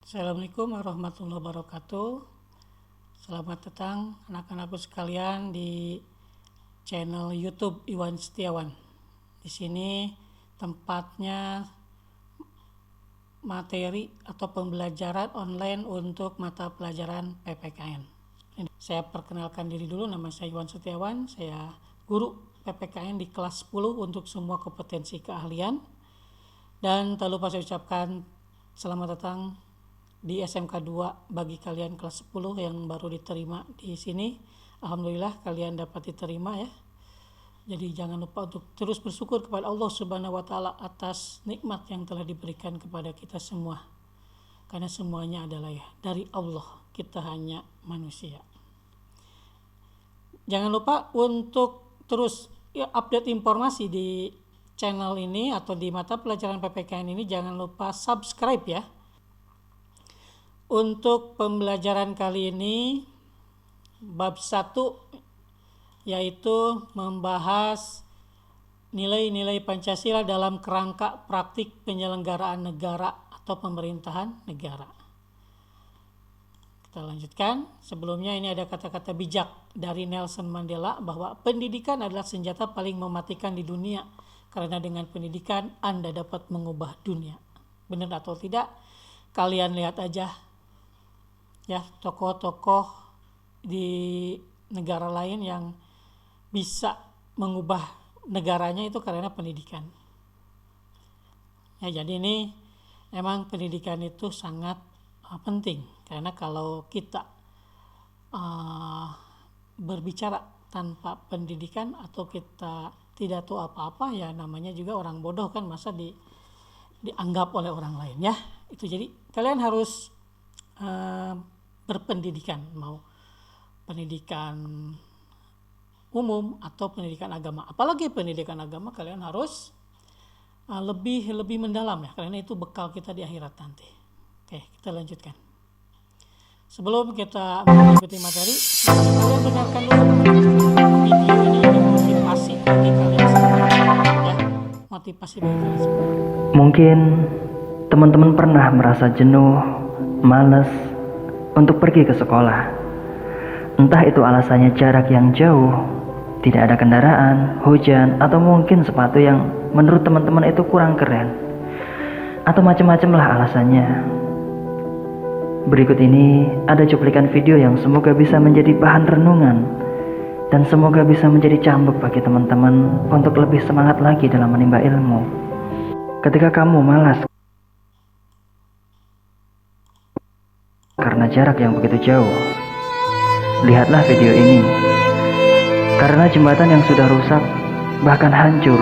Assalamualaikum warahmatullahi wabarakatuh. Selamat datang anak-anakku sekalian di channel YouTube Iwan Setiawan. Di sini tempatnya materi atau pembelajaran online untuk mata pelajaran PPKN. Saya perkenalkan diri dulu, nama saya Iwan Setiawan. Saya guru PPKN di kelas 10 untuk semua kompetensi keahlian. Dan tak lupa saya ucapkan selamat datang di SMK 2 bagi kalian kelas 10 yang baru diterima di sini. Alhamdulillah kalian dapat diterima ya. Jadi jangan lupa untuk terus bersyukur kepada Allah Subhanahu wa taala atas nikmat yang telah diberikan kepada kita semua. Karena semuanya adalah ya dari Allah, kita hanya manusia. Jangan lupa untuk terus update informasi di channel ini atau di mata pelajaran PPKN ini, jangan lupa subscribe ya. Untuk pembelajaran kali ini bab 1 yaitu membahas nilai-nilai Pancasila dalam kerangka praktik penyelenggaraan negara atau pemerintahan negara. Kita lanjutkan. Sebelumnya ini ada kata-kata bijak dari Nelson Mandela bahwa pendidikan adalah senjata paling mematikan di dunia karena dengan pendidikan Anda dapat mengubah dunia. Benar atau tidak? Kalian lihat aja ya tokoh-tokoh di negara lain yang bisa mengubah negaranya itu karena pendidikan. Ya, jadi ini emang pendidikan itu sangat penting karena kalau kita berbicara tanpa pendidikan atau kita tidak tahu apa-apa ya namanya juga orang bodoh kan, masa dianggap oleh orang lain ya. Itu jadi kalian harus berpendidikan, mau pendidikan umum atau pendidikan agama. Apalagi pendidikan agama kalian harus lebih mendalam ya, karena itu bekal kita di akhirat nanti. Oke, kita lanjutkan. Sebelum kita mengikuti materi, kalian dengarkan dulu video ini motivasi bagi kalian semua ya, motivasi bagi kalian semua. Mungkin teman-teman pernah merasa jenuh, malas untuk pergi ke sekolah. Entah itu alasannya jarak yang jauh, tidak ada kendaraan, hujan, atau mungkin sepatu yang menurut teman-teman itu kurang keren, atau macam-macam lah alasannya. Berikut ini ada cuplikan video yang semoga bisa menjadi bahan renungan dan semoga bisa menjadi cambuk bagi teman-teman untuk lebih semangat lagi dalam menimba ilmu. Ketika kamu malas karena jarak yang begitu jauh, lihatlah video ini. Karena jembatan yang sudah rusak bahkan hancur,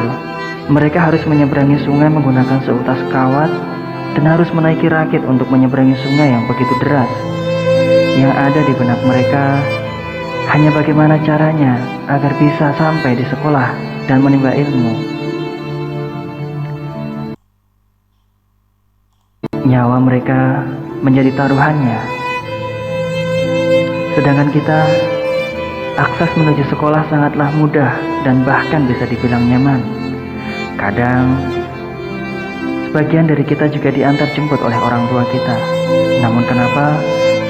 mereka harus menyeberangi sungai menggunakan seutas kawat dan harus menaiki rakit untuk menyeberangi sungai yang begitu deras. Yang ada di benak mereka hanya bagaimana caranya agar bisa sampai di sekolah dan menimba ilmu. Nyawa mereka menjadi taruhannya. Sedangkan kita, akses menuju sekolah sangatlah mudah dan bahkan bisa dibilang nyaman. Kadang, sebagian dari kita juga diantar jemput oleh orang tua kita. Namun kenapa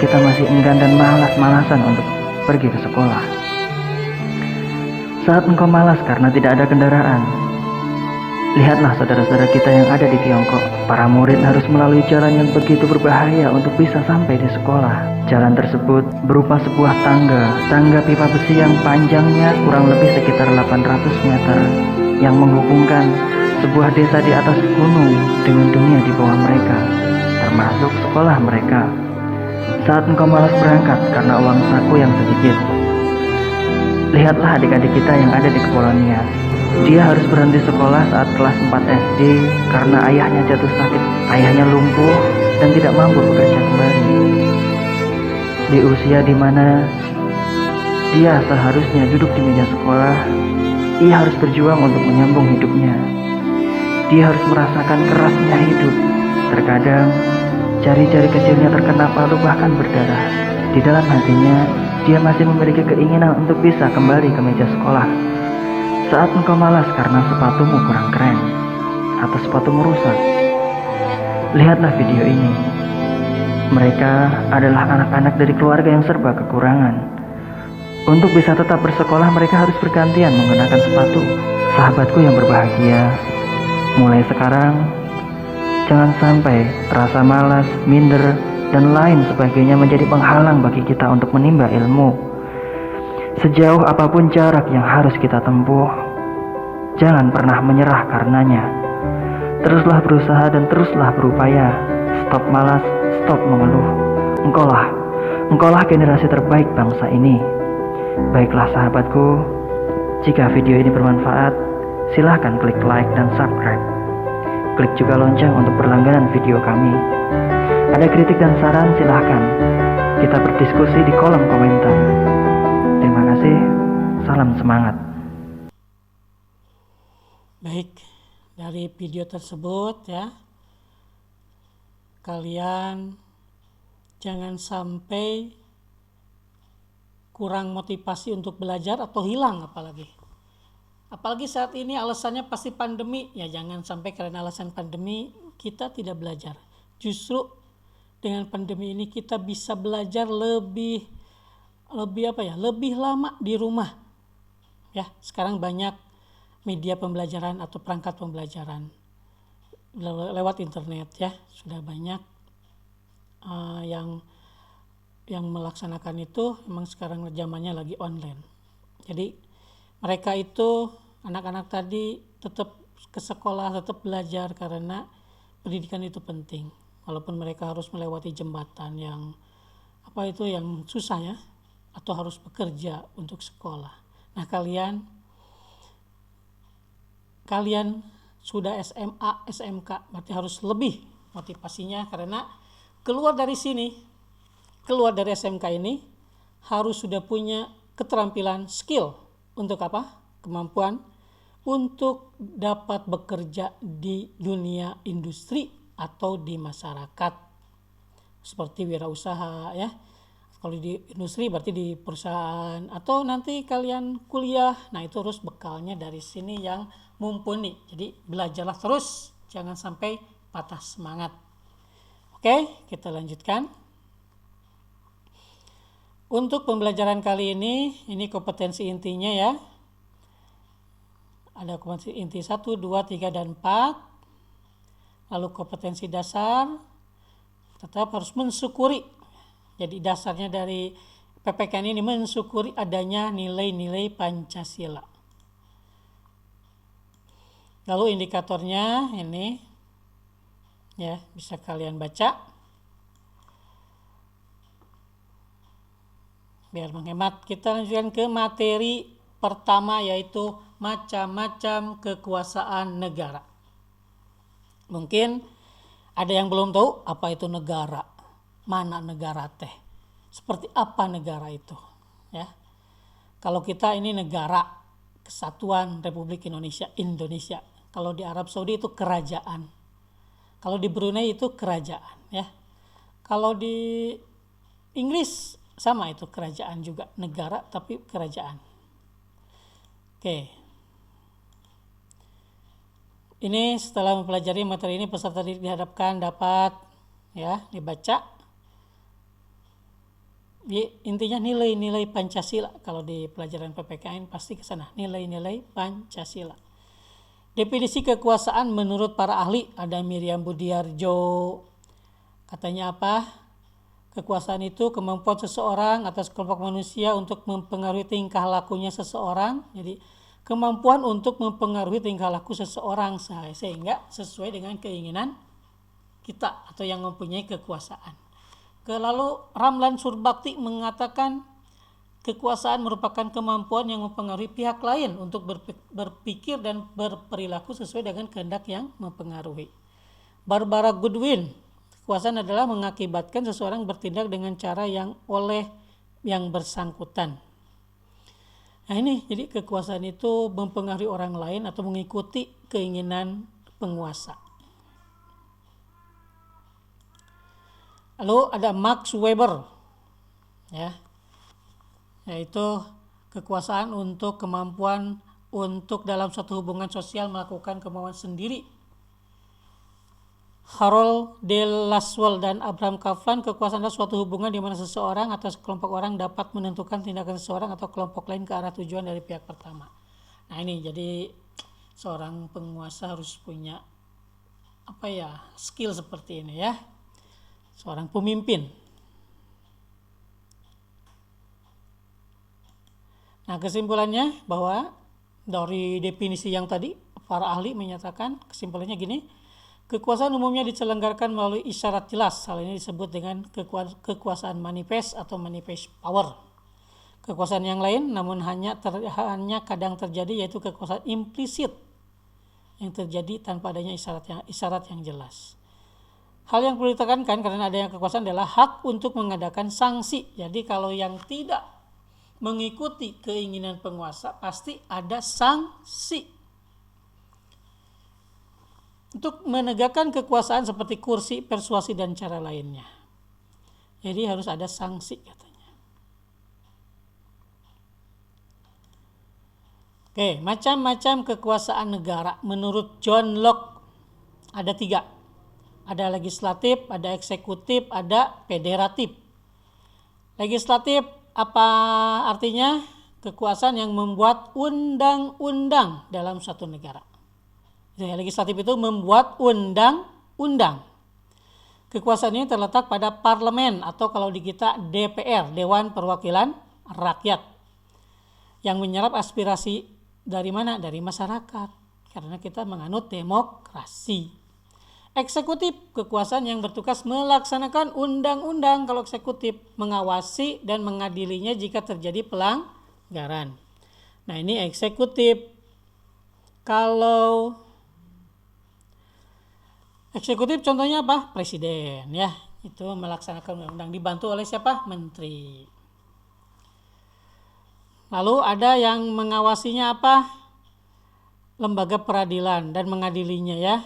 kita masih enggan dan malas-malasan untuk pergi ke sekolah? Saat engkau malas karena tidak ada kendaraan, lihatlah saudara-saudara kita yang ada di Tiongkok. Para murid harus melalui jalan yang begitu berbahaya untuk bisa sampai di sekolah. Jalan tersebut berupa sebuah tangga pipa besi yang panjangnya kurang lebih sekitar 800 meter yang menghubungkan sebuah desa di atas gunung dengan dunia di bawah mereka, termasuk sekolah mereka. Saat engkau malas berangkat karena uang saku yang sedikit, lihatlah adik-adik kita yang ada di Kepulauan Nias. Dia harus berhenti sekolah saat kelas 4 SD karena ayahnya jatuh sakit. Ayahnya lumpuh dan tidak mampu bekerja kembali. Di usia dimana dia seharusnya duduk di meja sekolah, ia harus berjuang untuk menyambung hidupnya. Dia harus merasakan kerasnya hidup. Terkadang jari-jari kecilnya terkena palu bahkan berdarah. Di dalam hatinya dia masih memiliki keinginan untuk bisa kembali ke meja sekolah. Saat engkau malas karena sepatumu kurang keren atau sepatumu rusak, lihatlah video ini. Mereka adalah anak-anak dari keluarga yang serba kekurangan. Untuk bisa tetap bersekolah, mereka harus bergantian menggunakan sepatu. Sahabatku yang berbahagia, mulai sekarang, jangan sampai rasa malas, minder, dan lain sebagainya menjadi penghalang bagi kita untuk menimba ilmu. Sejauh apapun jarak yang harus kita tempuh, jangan pernah menyerah karenanya. Teruslah berusaha dan teruslah berupaya. Stop malas, stop mengeluh. Engkaulah generasi terbaik bangsa ini. Baiklah sahabatku, jika video ini bermanfaat, silahkan klik like dan subscribe. Klik juga lonceng untuk berlangganan video kami. Ada kritik dan saran, silahkan kita berdiskusi di kolom komentar. Terima kasih, salam semangat. Baik, dari video tersebut ya, kalian jangan sampai kurang motivasi untuk belajar atau hilang apalagi saat ini alasannya pasti pandemi. Ya jangan sampai karena alasan pandemi kita tidak belajar. Justru dengan pandemi ini kita bisa belajar lebih lama di rumah. Ya, sekarang banyak media pembelajaran atau perangkat pembelajaran lewat internet ya, sudah banyak yang melaksanakan itu. Memang sekarang zamannya lagi online. Jadi mereka itu anak-anak tadi tetap ke sekolah, tetap belajar karena pendidikan itu penting. Walaupun mereka harus melewati jembatan yang yang susah ya, atau harus bekerja untuk sekolah. Nah, kalian sudah SMA, SMK, berarti harus lebih motivasinya karena keluar dari SMK ini harus sudah punya keterampilan, skill untuk kemampuan untuk dapat bekerja di dunia industri atau di masyarakat seperti wirausaha ya. Kalau di industri berarti di perusahaan, atau nanti kalian kuliah. Nah, itu harus bekalnya dari sini yang mumpuni. Jadi belajarlah terus, jangan sampai patah semangat. Oke, kita lanjutkan. Untuk pembelajaran kali ini kompetensi intinya ya. Ada kompetensi inti 1, 2, 3, dan 4. Lalu kompetensi dasar, tetap harus mensyukuri. Jadi dasarnya dari PPKN ini mensyukuri adanya nilai-nilai Pancasila. Lalu indikatornya ini ya, bisa kalian baca. Biar menghemat, kita lanjutkan ke materi pertama, yaitu macam-macam kekuasaan negara. Mungkin ada yang belum tahu apa itu negara, mana negara teh, seperti apa negara itu ya. Kalau kita ini negara Kesatuan Republik Indonesia. Kalau di Arab Saudi itu kerajaan. Kalau di Brunei itu kerajaan ya. Kalau di Inggris sama, itu kerajaan juga, negara tapi kerajaan. Oke. Ini setelah mempelajari materi ini, peserta dihadapkan dapat ya dibaca. Intinya nilai-nilai Pancasila. Kalau di pelajaran PPKN pasti ke sana, nilai-nilai Pancasila. Definisi kekuasaan menurut para ahli, ada Miriam Budiarjo. Katanya apa? Kekuasaan itu kemampuan seseorang atas kelompok manusia untuk mempengaruhi tingkah lakunya seseorang. Jadi kemampuan untuk mempengaruhi tingkah laku seseorang sehingga sesuai dengan keinginan kita atau yang mempunyai kekuasaan. Lalu Ramlan Surbakti mengatakan kekuasaan merupakan kemampuan yang mempengaruhi pihak lain untuk berpikir dan berperilaku sesuai dengan kehendak yang mempengaruhi. Barbara Goodwin, kekuasaan adalah mengakibatkan seseorang bertindak dengan cara yang oleh yang bersangkutan. Nah ini, jadi kekuasaan itu mempengaruhi orang lain atau mengikuti keinginan penguasa. Lalu ada Max Weber ya, yaitu kekuasaan untuk kemampuan untuk dalam suatu hubungan sosial melakukan kemauan sendiri Harold de Laswell dan Abraham Kaplan, kekuasaan adalah suatu hubungan di mana seseorang atau sekelompok orang dapat menentukan tindakan seseorang atau kelompok lain ke arah tujuan dari pihak pertama. Nah ini jadi seorang penguasa harus punya skill seperti ini ya, seorang pemimpin. Nah kesimpulannya bahwa dari definisi yang tadi para ahli menyatakan kesimpulannya gini, kekuasaan umumnya diselenggarakan melalui isyarat jelas. Hal ini disebut dengan kekuasaan manifest atau manifest power. Kekuasaan yang lain namun hanya kadang terjadi, yaitu kekuasaan implisit yang terjadi tanpa adanya isyarat yang jelas. Hal yang perlu ditekankan karena adanya kekuasaan adalah hak untuk mengadakan sanksi. Jadi kalau yang tidak mengikuti keinginan penguasa pasti ada sanksi. Untuk menegakkan kekuasaan seperti kursi, persuasi, dan cara lainnya. Jadi harus ada sanksi katanya. Oke, macam-macam kekuasaan negara menurut John Locke ada 3. Ada legislatif, ada eksekutif, ada federatif. Legislatif apa artinya? Kekuasaan yang membuat undang-undang dalam suatu negara. Legislatif itu membuat undang-undang. Kekuasaan ini terletak pada parlemen atau kalau di kita DPR, Dewan Perwakilan Rakyat, yang menyerap aspirasi dari mana? Dari masyarakat, karena kita menganut demokrasi. Eksekutif, kekuasaan yang bertugas melaksanakan undang-undang. Kalau eksekutif, mengawasi dan mengadilinya jika terjadi pelanggaran. Nah ini eksekutif. Kalau eksekutif contohnya apa? Presiden ya, itu melaksanakan undang-undang, dibantu oleh siapa? Menteri. Lalu ada yang mengawasinya apa? Lembaga peradilan dan mengadilinya ya.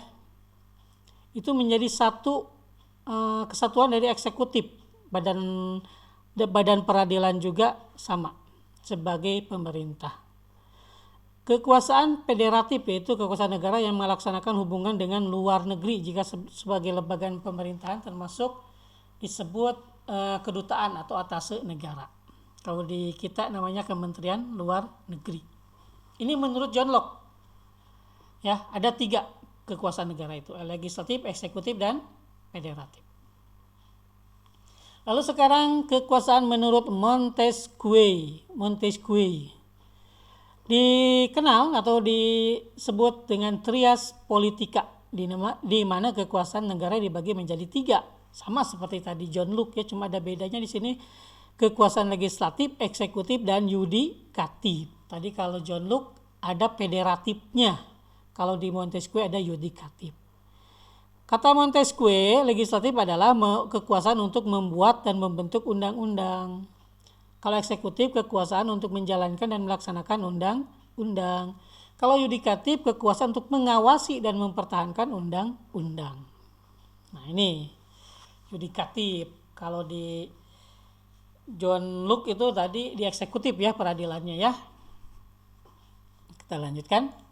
Itu menjadi satu kesatuan dari eksekutif. Badan peradilan juga sama sebagai pemerintah. Kekuasaan federatif yaitu kekuasaan negara yang melaksanakan hubungan dengan luar negeri jika sebagai lembaga pemerintahan, termasuk disebut kedutaan atau atase negara. Kalau di kita namanya Kementerian Luar Negeri. Ini menurut John Locke. Ya, ada 3 kekuasaan negara itu, legislatif, eksekutif, dan federatif. Lalu sekarang kekuasaan menurut Montesquieu. Dikenal atau disebut dengan trias politika, di mana kekuasaan negara dibagi menjadi 3, sama seperti tadi John Locke ya, cuma ada bedanya di sini kekuasaan legislatif, eksekutif, dan yudikatif. Tadi kalau John Locke ada federatifnya, kalau di Montesquieu ada yudikatif. Kata Montesquieu, legislatif adalah kekuasaan untuk membuat dan membentuk undang-undang. Kalau eksekutif, kekuasaan untuk menjalankan dan melaksanakan undang-undang. Kalau yudikatif, kekuasaan untuk mengawasi dan mempertahankan undang-undang. Nah ini yudikatif. Kalau di John Locke itu tadi di eksekutif ya, peradilannya ya. Kita lanjutkan.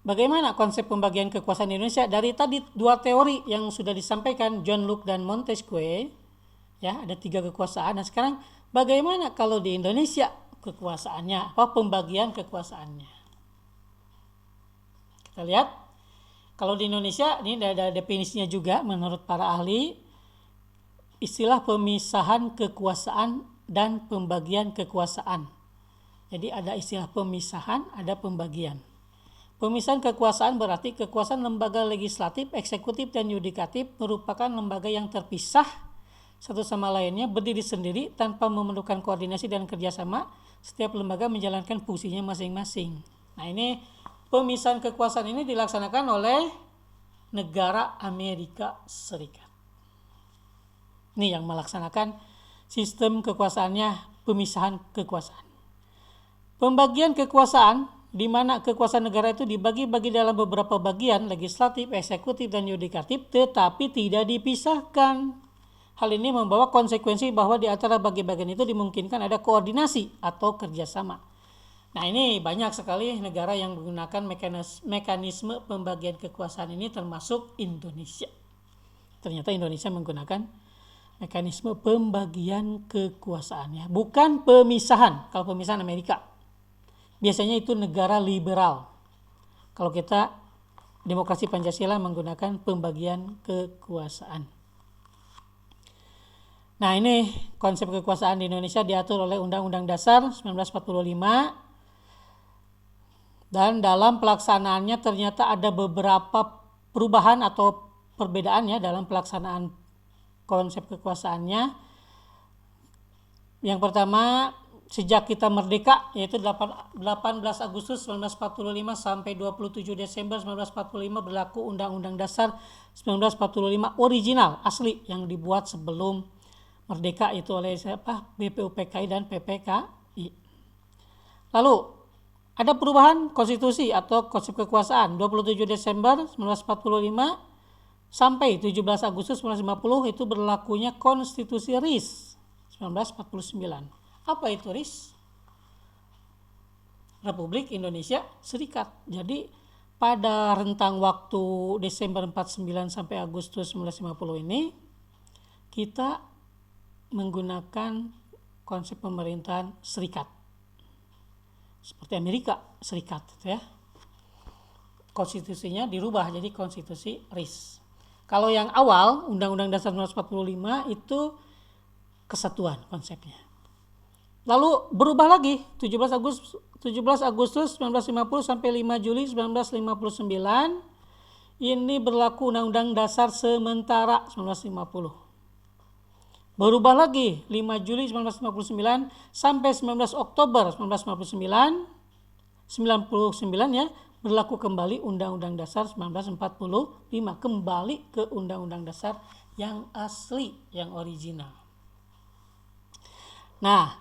Bagaimana konsep pembagian kekuasaan di Indonesia? Dari tadi 2 teori yang sudah disampaikan John Locke dan Montesquieu, ya ada 3 kekuasaan. Nah sekarang bagaimana kalau di Indonesia kekuasaannya, pembagian kekuasaannya? Kita lihat, kalau di Indonesia ini ada definisinya juga menurut para ahli, istilah pemisahan kekuasaan dan pembagian kekuasaan. Jadi ada istilah pemisahan, ada pembagian. Pemisahan kekuasaan berarti kekuasaan lembaga legislatif, eksekutif, dan yudikatif merupakan lembaga yang terpisah satu sama lainnya, berdiri sendiri tanpa memerlukan koordinasi dan kerjasama. Setiap lembaga menjalankan fungsinya masing-masing. Nah ini pemisahan kekuasaan ini dilaksanakan oleh negara Amerika Serikat. Ini yang melaksanakan sistem kekuasaannya, pemisahan kekuasaan. Pembagian kekuasaan di mana kekuasaan negara itu dibagi-bagi dalam beberapa bagian, legislatif, eksekutif, dan yudikatif, tetapi tidak dipisahkan. Hal ini membawa konsekuensi bahwa di antara bagian-bagian itu dimungkinkan ada koordinasi atau kerjasama. Nah, ini banyak sekali negara yang menggunakan mekanisme pembagian kekuasaan ini, termasuk Indonesia. Ternyata Indonesia menggunakan mekanisme pembagian kekuasaannya, bukan pemisahan. Kalau pemisahan Amerika, biasanya itu negara liberal. Kalau kita demokrasi Pancasila menggunakan pembagian kekuasaan. Nah, ini konsep kekuasaan di Indonesia diatur oleh Undang-Undang Dasar 1945, dan dalam pelaksanaannya ternyata ada beberapa perubahan atau perbedaannya dalam pelaksanaan konsep kekuasaannya. Yang pertama, sejak kita merdeka, yaitu 18 Agustus 1945 sampai 27 Desember 1945 berlaku Undang-Undang Dasar 1945 original, asli, yang dibuat sebelum merdeka itu oleh BPUPKI dan PPKI. Lalu ada perubahan konstitusi atau konsep kekuasaan 27 Desember 1945 sampai 17 Agustus 1950 itu berlakunya konstitusi RIS 1949. Apa itu RIS? Republik Indonesia Serikat. Jadi pada rentang waktu Desember 49 sampai Agustus 1950 ini kita menggunakan konsep pemerintahan serikat. Seperti Amerika Serikat ya. Konstitusinya dirubah jadi konstitusi RIS. Kalau yang awal Undang-Undang Dasar 1945 itu kesatuan konsepnya. Lalu berubah lagi 17 Agustus 1950 sampai 5 Juli 1959 ini berlaku Undang-Undang Dasar sementara 1950. Berubah lagi 5 Juli 1959 sampai 19 Oktober 1999 ya, berlaku kembali Undang-Undang Dasar 1945, kembali ke Undang-Undang Dasar yang asli, yang original. Nah,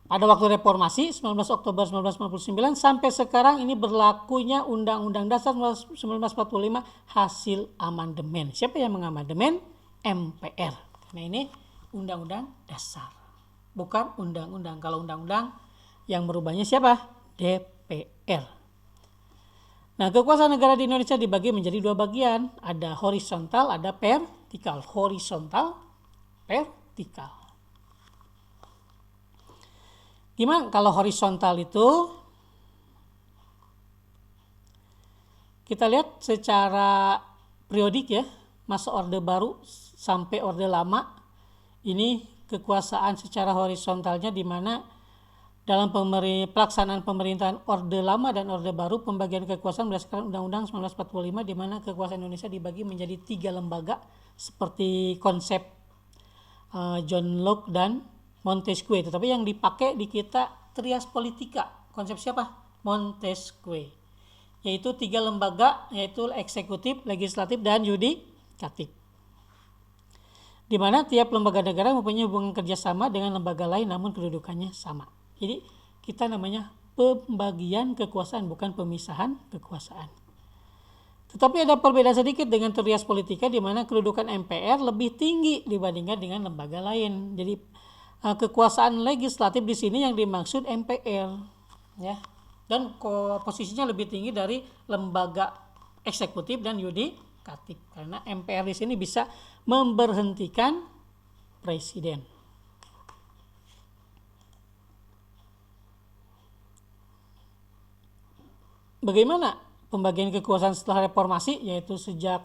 pada waktu reformasi 19 Oktober 1949 sampai sekarang ini berlakunya Undang-Undang Dasar 1945 hasil amandemen. Siapa yang mengamandemen? MPR. Karena ini Undang-Undang Dasar, bukan undang-undang. Kalau undang-undang yang merubahnya siapa? DPR. Nah, kekuasaan negara di Indonesia dibagi menjadi dua bagian. Ada horizontal, ada vertikal. Horizontal, vertikal. Gimana kalau horizontal itu? Kita lihat secara periodik ya, masa Orde Baru sampai Orde Lama. Ini kekuasaan secara horizontalnya di mana dalam pelaksanaan pemerintahan Orde Lama dan Orde Baru pembagian kekuasaan berdasarkan Undang-Undang 1945 di mana kekuasaan Indonesia dibagi menjadi 3 lembaga seperti konsep John Locke dan Montesquieu. Tetapi yang dipakai di kita trias politika. Konsep siapa? Montesquieu. Yaitu 3 lembaga, yaitu eksekutif, legislatif, dan yudikatif. Di mana tiap lembaga negara mempunyai hubungan kerjasama dengan lembaga lain namun kedudukannya sama. Jadi kita namanya pembagian kekuasaan, bukan pemisahan kekuasaan. Tetapi ada perbedaan sedikit dengan trias politika di mana kedudukan MPR lebih tinggi dibandingkan dengan lembaga lain. Jadi kekuasaan legislatif di sini yang dimaksud MPR ya. Dan posisinya lebih tinggi dari lembaga eksekutif dan yudikatif karena MPR di sini bisa memberhentikan presiden. Bagaimana pembagian kekuasaan setelah reformasi, yaitu sejak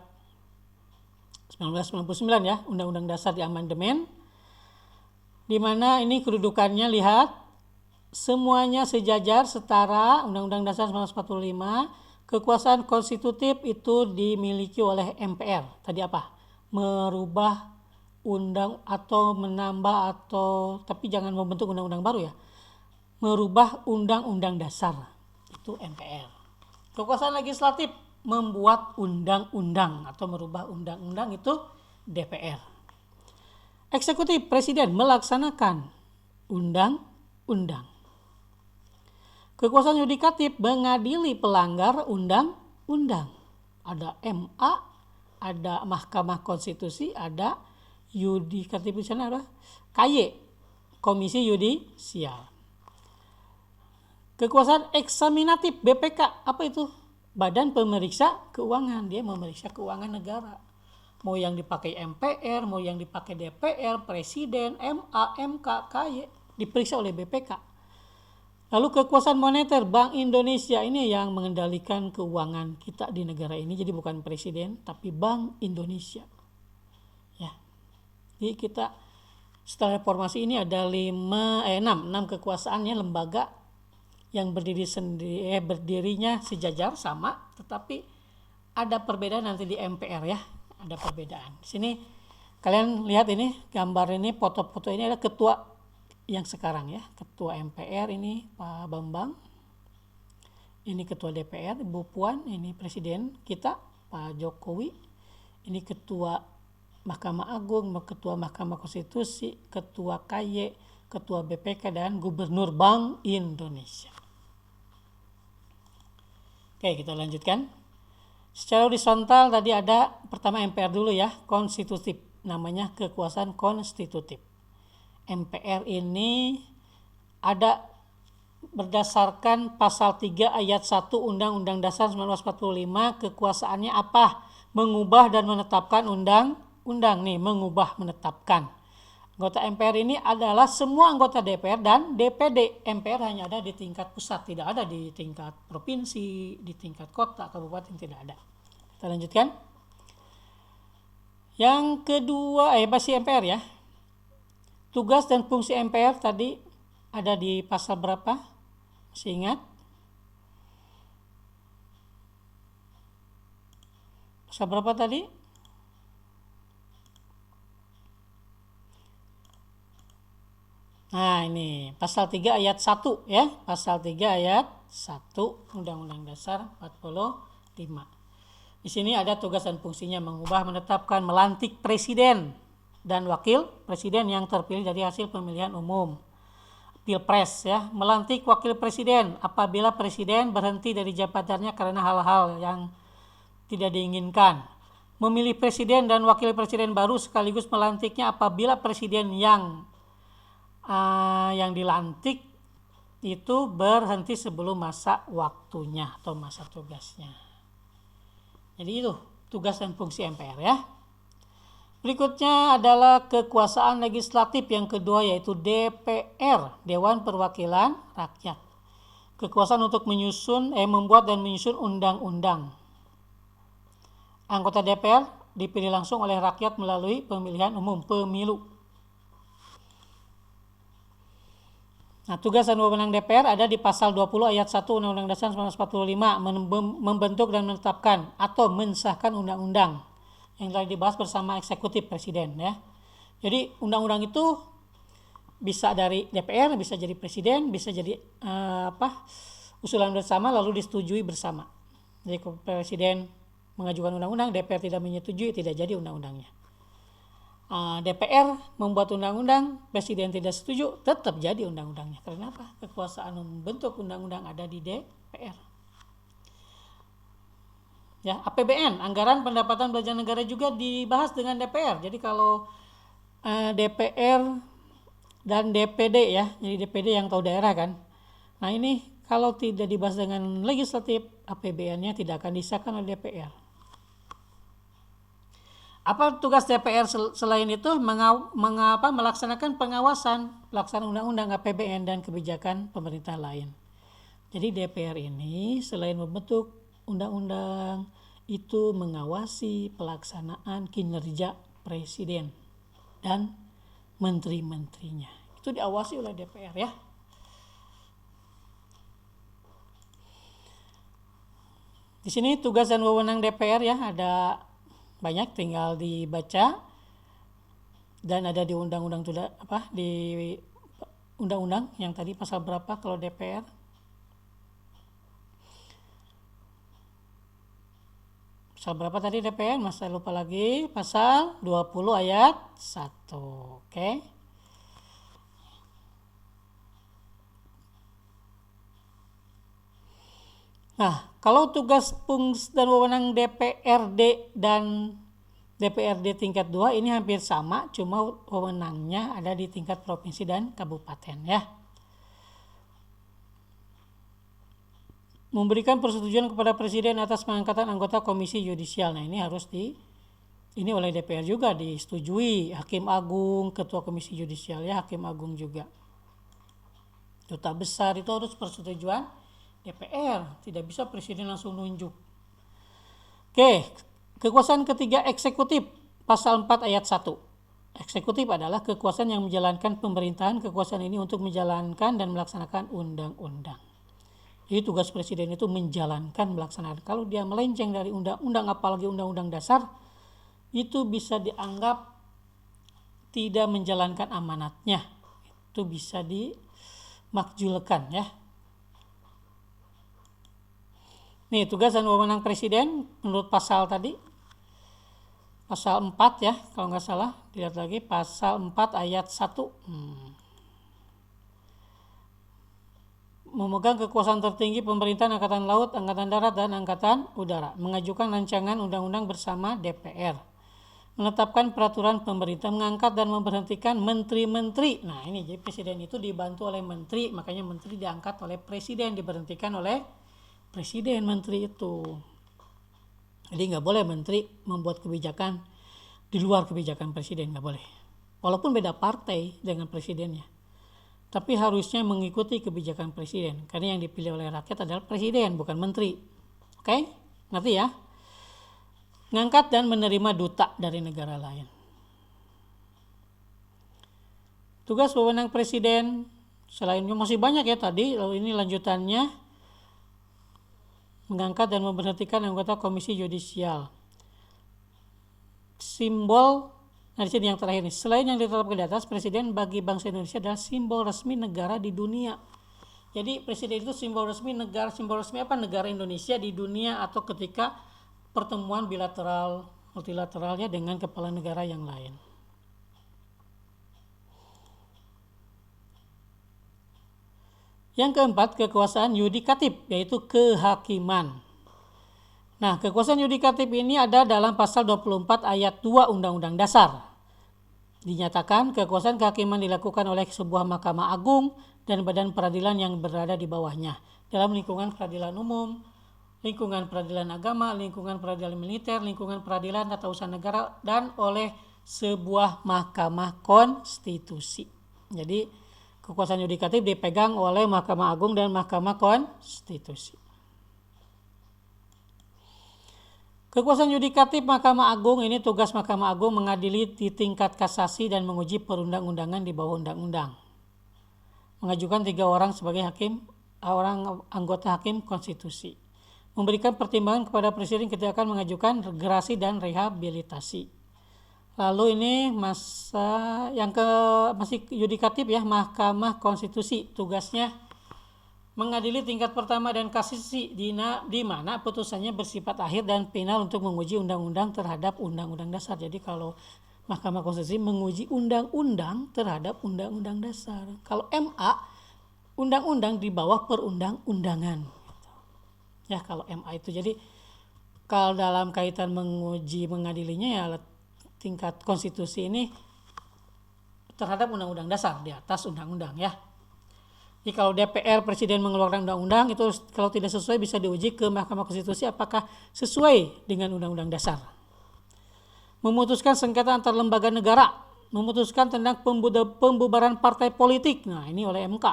1999 ya, Undang-Undang Dasar di amandemen, di mana ini kedudukannya lihat semuanya sejajar setara. Undang-Undang Dasar 1945, kekuasaan konstitutif itu dimiliki oleh MPR. Tadi apa? Merubah undang atau menambah atau tapi jangan membentuk undang-undang baru ya. Merubah undang-undang dasar itu MPR. Kekuasaan legislatif membuat undang-undang atau merubah undang-undang itu DPR. Eksekutif presiden melaksanakan undang-undang. Kekuasaan yudikatif mengadili pelanggar undang-undang. Ada MA, ada Mahkamah Konstitusi, ada yudikatif di sana ada KY, Komisi Yudisial. Kekuasaan eksaminatif BPK, apa itu? Badan Pemeriksa Keuangan, dia memeriksa keuangan negara. Mau yang dipakai MPR, mau yang dipakai DPR, Presiden, MA, MK, KY, diperiksa oleh BPK. Lalu kekuasaan moneter, Bank Indonesia ini yang mengendalikan keuangan kita di negara ini. Jadi bukan Presiden, tapi Bank Indonesia. Ya. Jadi kita setelah reformasi ini ada 6 kekuasaannya, lembaga yang berdirinya sejajar sama, tetapi ada perbedaan nanti di MPR ya, ada perbedaan. Di sini kalian lihat ini gambar ini, foto-foto ini ada ketua yang sekarang ya, ketua MPR ini Pak Bambang, ini ketua DPR Ibu Puan, ini presiden kita Pak Jokowi, ini ketua Mahkamah Agung, ketua Mahkamah Konstitusi, ketua KY, ketua BPK, dan gubernur Bank Indonesia. Oke, kita lanjutkan. Secara horizontal tadi ada pertama MPR dulu ya, konstitutif, namanya kekuasaan konstitutif. MPR ini ada berdasarkan pasal 3 ayat 1 Undang-Undang Dasar 1945, kekuasaannya apa? Mengubah dan menetapkan undang-undang nih, mengubah menetapkan. Anggota MPR ini adalah semua anggota DPR dan DPD. MPR hanya ada di tingkat pusat, tidak ada di tingkat provinsi, di tingkat kota, kabupaten, tidak ada. Kita lanjutkan. Yang kedua, masih MPR ya. Tugas dan fungsi MPR tadi ada di pasal berapa? Masih ingat? Pasal berapa tadi? Nah ini pasal 3 ayat 1 ya, pasal 3 ayat 1 Undang-Undang Dasar 45. Di sini ada tugas dan fungsinya mengubah, menetapkan, melantik presiden dan wakil presiden yang terpilih dari hasil pemilihan umum. Pilpres ya, melantik wakil presiden apabila presiden berhenti dari jabatannya karena hal-hal yang tidak diinginkan. Memilih presiden dan wakil presiden baru sekaligus melantiknya apabila presiden yang dilantik itu berhenti sebelum masa waktunya atau masa tugasnya. Jadi itu tugas dan fungsi MPR ya. Berikutnya adalah kekuasaan legislatif yang kedua, yaitu DPR, Dewan Perwakilan Rakyat. Kekuasaan untuk membuat dan menyusun undang-undang. Anggota DPR dipilih langsung oleh rakyat melalui pemilihan umum, pemilu. Nah, tugas dan wewenang DPR ada di pasal 20 ayat 1 Undang-Undang Dasar 1945, membentuk dan menetapkan atau mensahkan undang-undang yang telah dibahas bersama eksekutif presiden ya. Jadi undang-undang itu bisa dari DPR, bisa jadi presiden, bisa jadi usulan bersama lalu disetujui bersama. Jadi presiden mengajukan undang-undang, DPR tidak menyetujui, tidak jadi undang-undangnya. DPR membuat undang-undang, presiden tidak setuju, tetap jadi undang-undangnya. Karena apa? Kekuasaan membentuk undang-undang ada di DPR. Ya, APBN, anggaran pendapatan belanja negara juga dibahas dengan DPR. Jadi kalau DPR dan DPD ya, jadi DPD yang tahu daerah kan. Nah ini kalau tidak dibahas dengan legislatif, APBN-nya tidak akan disahkan oleh DPR. Apa tugas DPR selain itu? Melaksanakan pengawasan pelaksanaan undang-undang APBN dan kebijakan pemerintah lain. Jadi DPR ini selain membentuk undang-undang itu mengawasi pelaksanaan kinerja presiden dan menteri-menterinya. Itu diawasi oleh DPR ya. Di sini tugas dan wewenang DPR ya, ada banyak, tinggal dibaca dan ada di undang-undang di undang-undang yang tadi pasal berapa kalau DPR? Pasal berapa tadi DPR? Mas saya lupa lagi. Pasal 20 ayat 1. Oke. Nah, kalau tugas fungsi dan wewenang DPRD dan DPRD tingkat 2 ini hampir sama, cuma wewenangnya ada di tingkat provinsi dan kabupaten ya. memberikan persetujuan kepada Presiden atas pengangkatan anggota Komisi Yudisial. Nah, ini harus ini oleh DPR juga disetujui. Hakim Agung, Ketua Komisi Yudisial ya, Hakim Agung juga. Duta besar itu harus persetujuan DPR, tidak bisa Presiden langsung nunjuk. Oke, kekuasaan ketiga eksekutif, pasal 4 ayat 1. Eksekutif adalah kekuasaan yang menjalankan pemerintahan. Kekuasaan ini untuk menjalankan dan melaksanakan undang-undang. Jadi tugas Presiden itu menjalankan, melaksanakan. Kalau dia melenceng dari undang-undang, apalagi undang-undang dasar, itu bisa dianggap tidak menjalankan amanatnya. Itu bisa dimakjulkan ya. Nih, tugas dan wewenang Presiden menurut pasal tadi. Pasal 4 ya, kalau nggak salah. Dilihat lagi, pasal 4 ayat 1. Memegang kekuasaan tertinggi pemerintahan Angkatan Laut, Angkatan Darat, dan Angkatan Udara. Mengajukan rancangan undang-undang bersama DPR. Menetapkan peraturan pemerintah, mengangkat dan memberhentikan menteri-menteri. Nah ini, jadi Presiden itu dibantu oleh menteri, makanya menteri diangkat oleh Presiden, diberhentikan oleh Presiden menteri itu. Jadi nggak boleh menteri membuat kebijakan di luar kebijakan Presiden, nggak boleh. Walaupun beda partai dengan Presidennya. Tapi harusnya mengikuti kebijakan Presiden. Karena yang dipilih oleh rakyat adalah Presiden, bukan menteri. Oke? Ngerti ya? Ngangkat dan menerima duta dari negara lain. Tugas wewenang Presiden, selainnya masih banyak ya tadi, lalu ini lanjutannya. Mengangkat dan memberhentikan anggota Komisi Yudisial. Simbol, nah di sini yang terakhir nih, selain yang ditetapkan di atas, Presiden bagi bangsa Indonesia adalah simbol resmi negara di dunia. Jadi Presiden itu simbol resmi negara. Simbol resmi apa? Negara Indonesia di dunia atau ketika pertemuan bilateral, multilateralnya dengan kepala negara yang lain. Yang keempat, kekuasaan yudikatif, yaitu kehakiman. Nah, kekuasaan yudikatif ini ada dalam pasal 24 ayat 2 Undang-Undang Dasar. Dinyatakan kekuasaan kehakiman dilakukan oleh sebuah Mahkamah Agung dan badan peradilan yang berada di bawahnya dalam lingkungan peradilan umum, lingkungan peradilan agama, lingkungan peradilan militer, lingkungan peradilan tata usaha negara, dan oleh sebuah Mahkamah Konstitusi. Jadi kekuasaan yudikatif dipegang oleh Mahkamah Agung dan Mahkamah Konstitusi. Kekuasaan yudikatif Mahkamah Agung ini tugas Mahkamah Agung mengadili di tingkat kasasi dan menguji perundang-undangan di bawah undang-undang. Mengajukan 3 orang sebagai anggota hakim konstitusi. Memberikan pertimbangan kepada Presiden ketika akan mengajukan gerasi dan rehabilitasi. Lalu ini masih yudikatif ya, Mahkamah Konstitusi, tugasnya mengadili tingkat pertama dan kasasi di mana putusannya bersifat akhir dan final untuk menguji undang-undang terhadap undang-undang dasar. Jadi kalau Mahkamah Konstitusi menguji undang-undang terhadap undang-undang dasar. Kalau MA, undang-undang di bawah perundang-undangan. Ya kalau MA itu. Jadi kalau dalam kaitan mengadilinya ya tingkat konstitusi ini terhadap undang-undang dasar di atas undang-undang ya. Jadi kalau DPR Presiden mengeluarkan undang-undang itu kalau tidak sesuai bisa diuji ke Mahkamah Konstitusi apakah sesuai dengan undang-undang dasar. Memutuskan sengketa antar lembaga negara, memutuskan tentang pembubaran partai politik. Nah, ini oleh MK.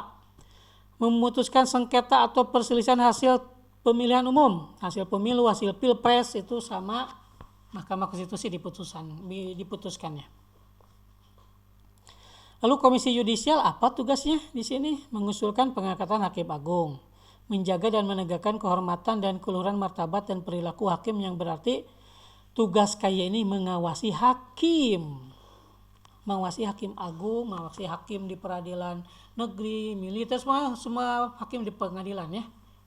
Memutuskan sengketa atau perselisihan hasil pemilihan umum, hasil pemilu, hasil pilpres itu sama Mahkamah Konstitusi diputuskannya. Lalu Komisi Yudisial apa tugasnya di sini? Mengusulkan pengangkatan Hakim Agung, menjaga dan menegakkan kehormatan dan keluhuran martabat dan perilaku hakim, yang berarti tugas kayak ini mengawasi hakim. Mengawasi Hakim Agung, mengawasi hakim di peradilan negeri, militer, semua hakim di pengadilan ya.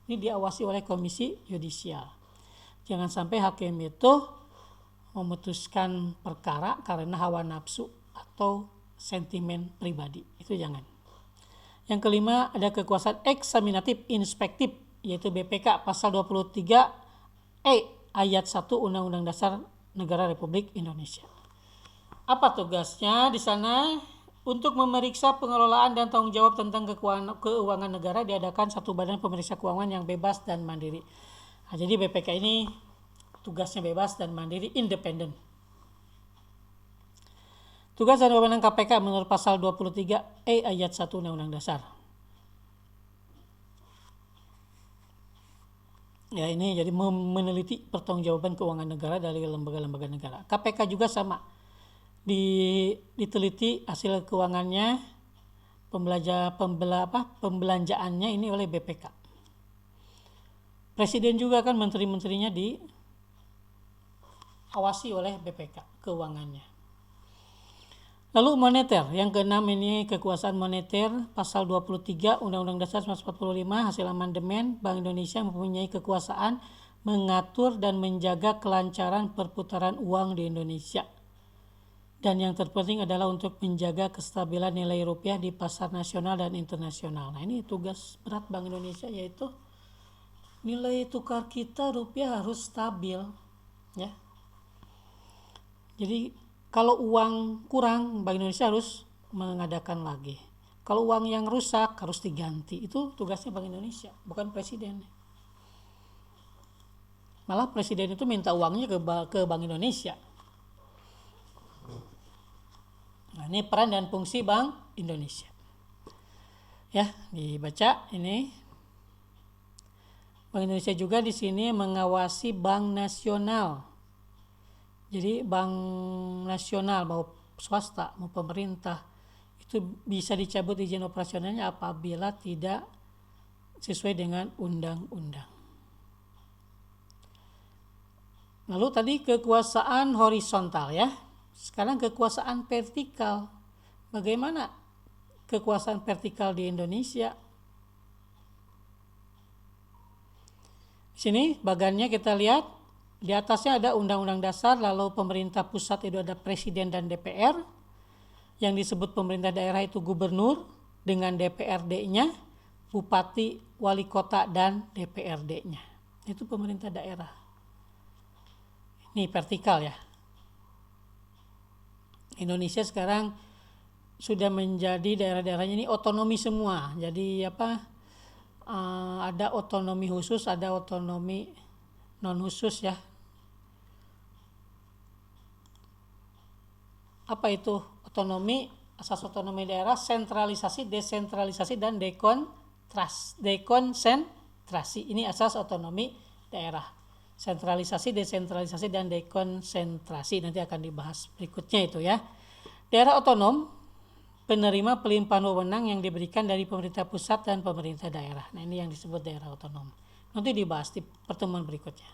Ini diawasi oleh Komisi Yudisial. Jangan sampai hakim itu memutuskan perkara karena hawa nafsu atau sentimen pribadi, itu jangan. Yang kelima, ada kekuasaan eksaminatif inspektif, yaitu BPK pasal 23E ayat 1 Undang-Undang Dasar Negara Republik Indonesia. Apa tugasnya di sana? Untuk memeriksa pengelolaan dan tanggung jawab tentang keuangan negara diadakan satu badan pemeriksa keuangan yang bebas dan mandiri. Nah, jadi BPK ini tugasnya bebas dan mandiri, independen. Tugas dan wewenang KPK menurut pasal 23E ayat 1 Undang-Undang Dasar. Ya, ini jadi meneliti pertanggungjawaban keuangan negara dari lembaga-lembaga negara. KPK juga sama. Diteliti hasil keuangannya, pembelanjaannya ini oleh BPK. Presiden juga kan menteri-menterinya diawasi oleh BPK keuangannya. Lalu moneter, yang keenam ini kekuasaan moneter, pasal 23 Undang-Undang Dasar 1945 hasil amandemen. Bank Indonesia mempunyai kekuasaan mengatur dan menjaga kelancaran perputaran uang di Indonesia. Dan yang terpenting adalah untuk menjaga kestabilan nilai rupiah di pasar nasional dan internasional. Nah, ini tugas berat Bank Indonesia, yaitu nilai tukar kita rupiah harus stabil, ya. Jadi kalau uang kurang, Bank Indonesia harus mengadakan lagi. Kalau uang yang rusak harus diganti. Itu tugasnya Bank Indonesia, bukan presiden. Malah presiden itu minta uangnya ke Bank Indonesia. Nah, ini peran dan fungsi Bank Indonesia. Ya, dibaca ini. Bank Indonesia juga di sini mengawasi Bank Nasional. Jadi Bank Nasional mau swasta mau pemerintah itu bisa dicabut izin operasionalnya apabila tidak sesuai dengan undang-undang. Lalu tadi kekuasaan horizontal, ya. Sekarang kekuasaan vertikal. Bagaimana kekuasaan vertikal di Indonesia? Di sini bagannya kita lihat, di atasnya ada Undang-Undang Dasar, lalu pemerintah pusat itu ada Presiden dan DPR. Yang disebut pemerintah daerah itu gubernur dengan DPRD-nya, bupati, wali kota, dan DPRD-nya. Itu pemerintah daerah. Ini vertikal, ya. Indonesia sekarang sudah menjadi daerah-daerahnya ini otonomi semua. Jadi ada otonomi khusus, ada otonomi non khusus, ya. Apa itu otonomi? Asas otonomi daerah, sentralisasi, desentralisasi, dan dekonsentrasi. Ini asas otonomi daerah. Sentralisasi, desentralisasi, dan dekonsentrasi. Nanti akan dibahas berikutnya itu, ya. Daerah otonom penerima pelimpahan wewenang yang diberikan dari pemerintah pusat dan pemerintah daerah. Nah, ini yang disebut daerah otonom. Nanti dibahas di pertemuan berikutnya.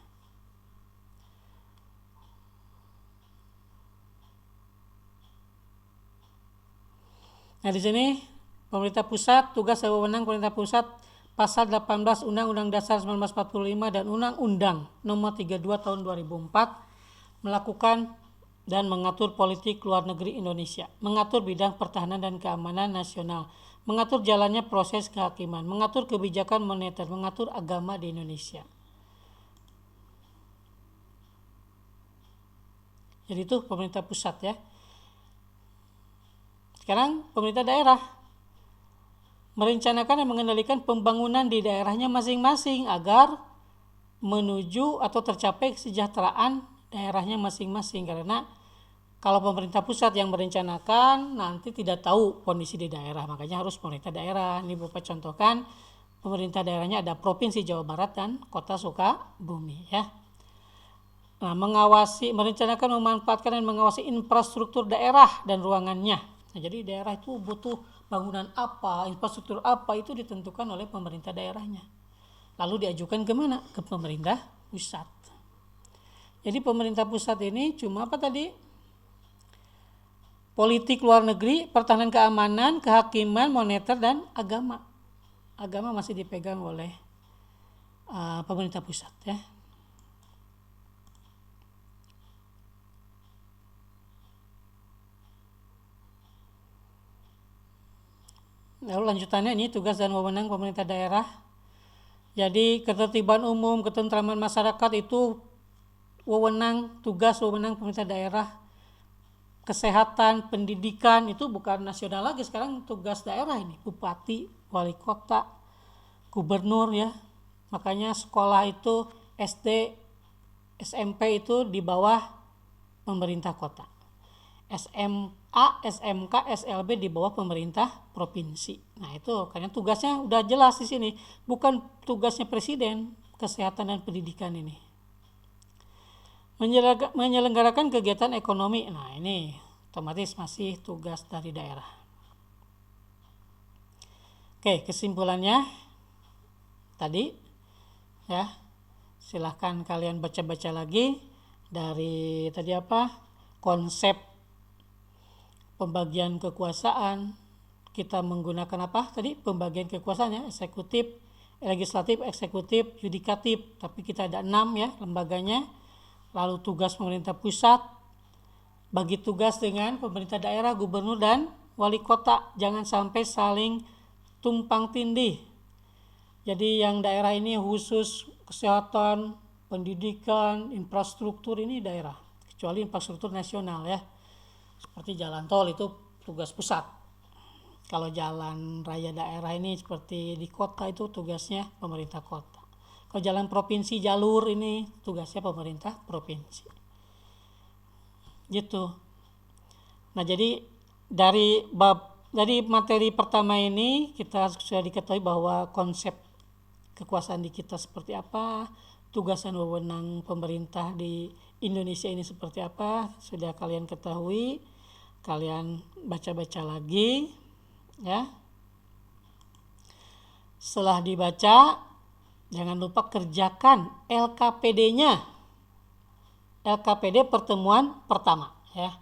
Nah, di sini pemerintah pusat, tugas dan wewenang pemerintah pusat, pasal 18 Undang-Undang Dasar 1945 dan Undang-Undang Nomor 32 Tahun 2004 melakukan dan mengatur politik luar negeri Indonesia, mengatur bidang pertahanan dan keamanan nasional, mengatur jalannya proses kehakiman, mengatur kebijakan moneter, mengatur agama di Indonesia. Jadi itu pemerintah pusat, ya. Sekarang pemerintah daerah merencanakan dan mengendalikan pembangunan di daerahnya masing-masing agar menuju atau tercapai kesejahteraan daerahnya masing-masing. Karena kalau pemerintah pusat yang merencanakan nanti tidak tahu kondisi di daerah, makanya harus pemerintah daerah. Ini Bapak contohkan, pemerintah daerahnya ada Provinsi Jawa Barat dan Kota Sukabumi, ya. Nah, merencanakan, memanfaatkan dan mengawasi infrastruktur daerah dan ruangannya. Nah, jadi daerah itu butuh bangunan apa, infrastruktur apa, itu ditentukan oleh pemerintah daerahnya. Lalu diajukan kemana? Ke pemerintah pusat. Jadi pemerintah pusat ini cuma apa tadi? Politik luar negeri, pertahanan keamanan, kehakiman, moneter, dan agama. Agama masih dipegang oleh pemerintah pusat, ya. Lalu lanjutannya ini tugas dan wewenang pemerintah daerah. Jadi ketertiban umum, ketentraman masyarakat itu tugas wewenang pemerintah daerah. kesehatan, pendidikan itu bukan nasional lagi, sekarang tugas daerah ini, bupati, wali kota, gubernur ya. Makanya sekolah itu SD, SMP itu di bawah pemerintah kota. SMA, SMK, SLB di bawah pemerintah provinsi. Nah itu karena tugasnya udah jelas di sini, bukan tugasnya presiden, kesehatan dan pendidikan ini. Menyelenggarakan kegiatan ekonomi, nah ini otomatis masih tugas dari daerah. Oke, kesimpulannya tadi ya, silahkan kalian baca-baca lagi dari tadi konsep pembagian kekuasaan. Kita menggunakan tadi pembagian kekuasaannya, eksekutif, legislatif, eksekutif, yudikatif, tapi kita ada 6 ya lembaganya. Lalu tugas pemerintah pusat, bagi tugas dengan pemerintah daerah, gubernur dan wali kota, jangan sampai saling tumpang tindih. Jadi yang daerah ini khusus kesehatan, pendidikan, infrastruktur ini daerah, kecuali infrastruktur nasional ya, seperti jalan tol itu tugas pusat. Kalau jalan raya daerah ini seperti di kota itu tugasnya pemerintah kota. Kalau jalan provinsi jalur ini tugasnya pemerintah provinsi. Gitu. Nah, jadi dari materi pertama ini kita sudah diketahui bahwa konsep kekuasaan di kita seperti apa, tugas dan wewenang pemerintah di Indonesia ini seperti apa, sudah kalian ketahui. Kalian baca-baca lagi ya. Setelah dibaca, jangan lupa kerjakan LKPD-nya. LKPD pertemuan pertama ya.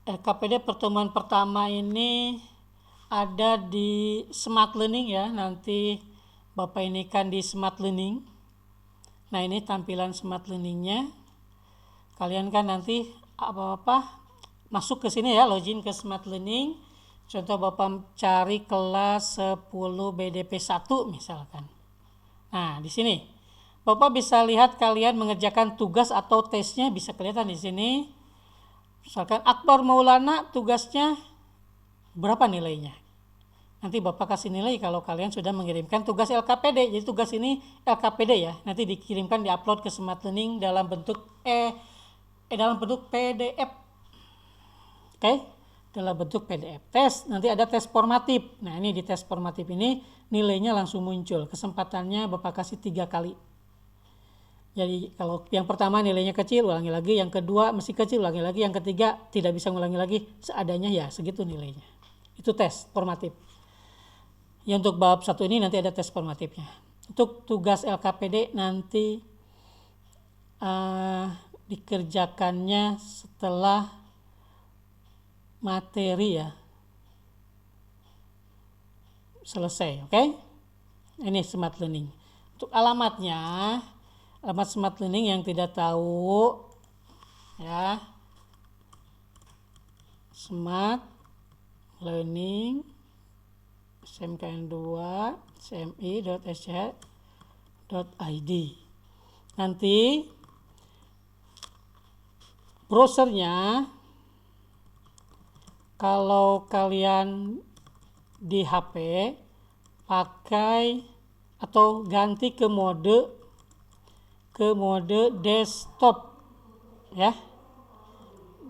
LKPD pertemuan pertama ini ada di Smart Learning ya. Nanti Bapak ini kan di Smart Learning. Nah, ini tampilan Smart Learning-nya. Kalian kan nanti masuk ke sini ya, login ke Smart Learning. Contoh Bapak cari kelas 10 BDP 1 misalkan. Nah, di sini Bapak bisa lihat kalian mengerjakan tugas atau tesnya, bisa kelihatan di sini. Misalkan Akbar Maulana tugasnya berapa nilainya. Nanti Bapak kasih nilai kalau kalian sudah mengirimkan tugas LKPD. Jadi tugas ini LKPD ya. Nanti dikirimkan, diupload ke Smart Learning dalam bentuk PDF. Oke? Dalam bentuk PDF. Tes, nanti ada tes formatif. Nah, ini di tes formatif ini nilainya langsung muncul. Kesempatannya Bapak kasih 3 kali. Jadi kalau yang pertama nilainya kecil, ulangi lagi. Yang kedua masih kecil, ulangi lagi. Yang ketiga tidak bisa ulangi lagi, seadanya ya segitu nilainya. Itu tes formatif. Ya, untuk bab 1 ini nanti ada tes formatifnya. Untuk tugas LKPD nanti dikerjakannya setelah materi ya selesai. Oke? Ini Smart Learning. Untuk alamatnya, alamat Smart Learning yang tidak tahu ya, Smart Learning smkn2 cmi.sch.id. Nanti browsernya kalau kalian di HP pakai atau ganti ke mode desktop ya.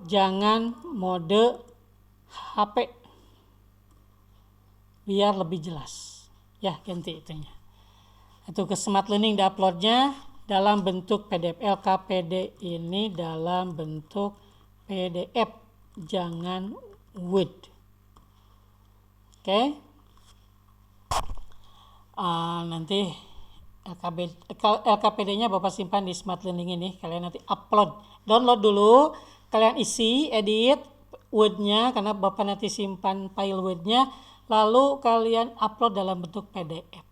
Jangan mode HP biar lebih jelas. Ya, ganti itunya. Itu ke Smart Learning diuploadnya dalam bentuk PDF. LKPD ini dalam bentuk PDF, jangan Word. Oke. Nanti LKPD-nya Bapak simpan di Smart Learning ini. Kalian nanti download dulu. Kalian isi, edit Word-nya karena Bapak nanti simpan file Word-nya. Lalu kalian upload dalam bentuk PDF.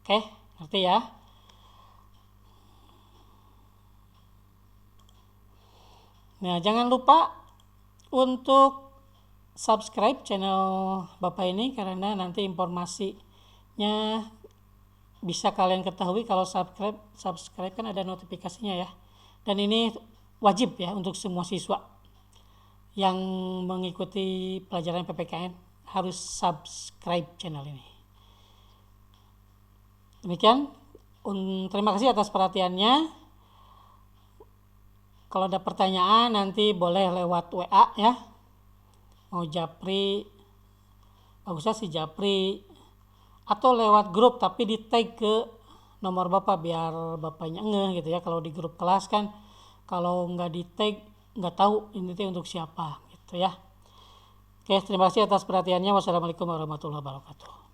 Oke, ngerti ya? Nah, jangan lupa untuk subscribe channel Bapak ini karena nanti informasinya bisa kalian ketahui kalau subscribe kan ada notifikasinya ya. Dan ini wajib ya untuk semua siswa yang mengikuti pelajaran PPKN harus subscribe channel ini. Demikian, terima kasih atas perhatiannya. Kalau ada pertanyaan nanti boleh lewat WA ya. Mau Japri, bagusnya si Japri, atau lewat grup tapi di tag ke nomor bapak biar bapaknya ngeh gitu ya. Kalau di grup kelas kan kalau nggak di tag nggak tahu ini untuk siapa gitu ya. Oke, terima kasih atas perhatiannya. Wassalamualaikum warahmatullahi wabarakatuh.